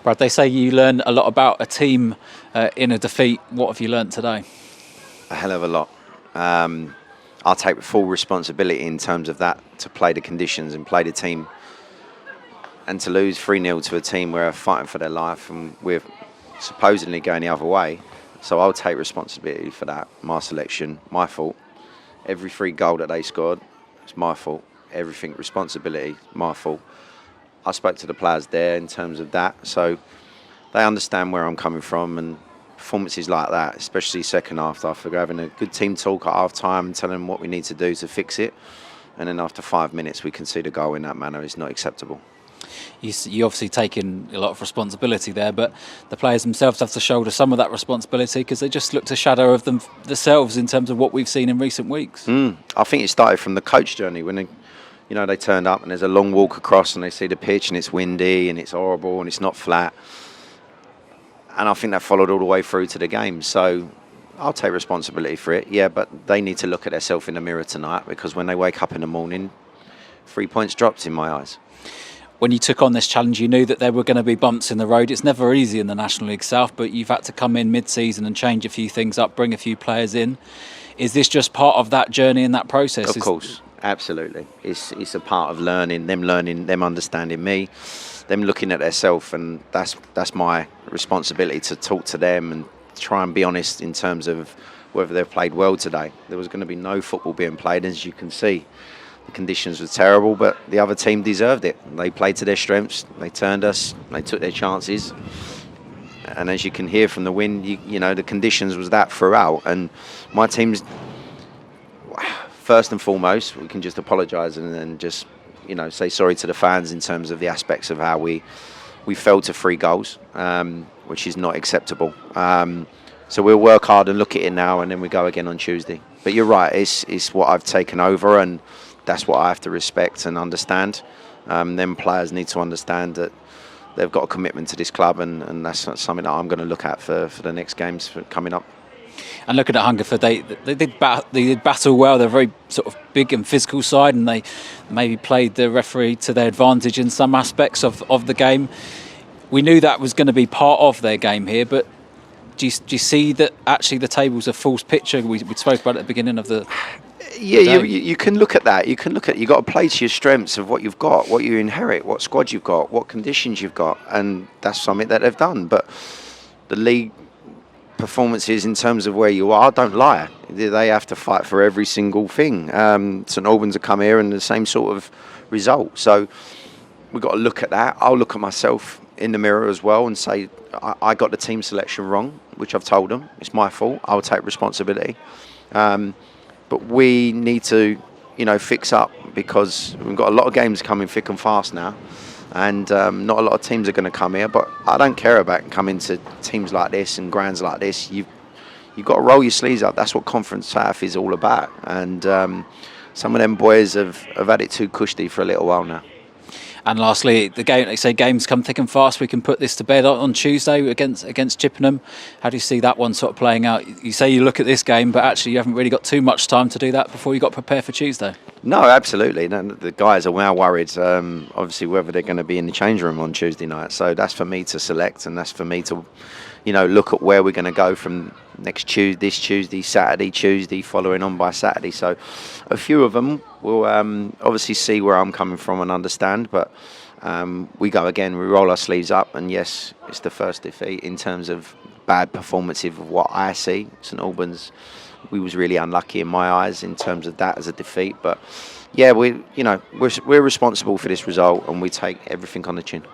Brad, they say you learn a lot about a team in a defeat. What have you learnt today? A hell of a lot. I'll take full responsibility in terms of that, to play the conditions and play the team, and to lose 3-0 to a team where are fighting for their life and we're supposedly going the other way. So I'll take responsibility for that. My selection, my fault. Every free goal that they scored, it's my fault. Everything, responsibility, my fault. I spoke to the players there in terms of that, so they understand where I'm coming from, and performances like that, especially second half, after having a good team talk at half time and telling them what we need to do to fix it, and then after 5 minutes we concede a goal in that manner is not acceptable. You obviously taking a lot of responsibility there, but the players themselves have to shoulder some of that responsibility because they just looked a shadow of themselves in terms of what we've seen in recent weeks. I think it started from the coach journey when they turned up and there's a long walk across and they see the pitch and it's windy and it's horrible and it's not flat. And I think that followed all the way through to the game. So I'll take responsibility for it, yeah, but they need to look at themselves in the mirror tonight, because when they wake up in the morning, 3 points dropped in my eyes. When you took on this challenge, you knew that there were going to be bumps in the road. It's never easy in the National League South, but you've had to come in mid-season and change a few things up, bring a few players in. Is this just part of that journey and that process? Of course, absolutely. It's a part of learning, them understanding me, them looking at themselves, and that's my responsibility, to talk to them and try and be honest in terms of whether they've played well today. There was going to be no football being played, as you can see. The conditions were terrible, but the other team deserved it. They played to their strengths. They turned us. They took their chances. And as you can hear from the wind, the conditions was that throughout. And my team's, first and foremost, we can just apologise and then just, say sorry to the fans in terms of the aspects of how we fell to 3 goals, which is not acceptable. So we'll work hard and look at it now, and then we go again on Tuesday. But you're right, it's what I've taken over, and that's what I have to respect and understand. Then players need to understand that they've got a commitment to this club, and that's something that I'm going to look at for the next games coming up. And looking at Hungerford, they did battle well. They're a very sort of big and physical side, and they maybe played the referee to their advantage in some aspects of the game. We knew that was going to be part of their game here, but do you see that actually the table's a false picture? We spoke about it at the beginning of the... Yeah, you can look at that. You've got to play to your strengths of what you've got, what you inherit, what squad you've got, what conditions you've got, and that's something that they've done. But the league performances in terms of where you are don't lie. They have to fight for every single thing. St Albans have come here and the same sort of result. So we've got to look at that. I'll look at myself in the mirror as well and say I got the team selection wrong, which I've told them. It's my fault. I'll take responsibility. But we need to, fix up, because we've got a lot of games coming thick and fast now, and not a lot of teams are going to come here. But I don't care about coming to teams like this and grounds like this. You've got to roll your sleeves up. That's what Conference South is all about. And some of them boys have had it too cushy for a little while now. And lastly, the game, they say games come thick and fast. We can put this to bed on Tuesday against Chippenham. How do you see that one sort of playing out? You say you look at this game, but actually you haven't really got too much time to do that before you got prepared for Tuesday. No, absolutely. No, the guys are now worried, obviously, whether they're going to be in the change room on Tuesday night. So that's for me to select, and that's for me to, look at where we're going to go from this Tuesday, Saturday, Tuesday, following on by Saturday. So a few of them will obviously see where I'm coming from and understand, but we go again, we roll our sleeves up, and yes, it's the first defeat in terms of bad performance of what I see. St Albans, we was really unlucky in my eyes in terms of that as a defeat, but yeah, we're responsible for this result, and we take everything on the chin.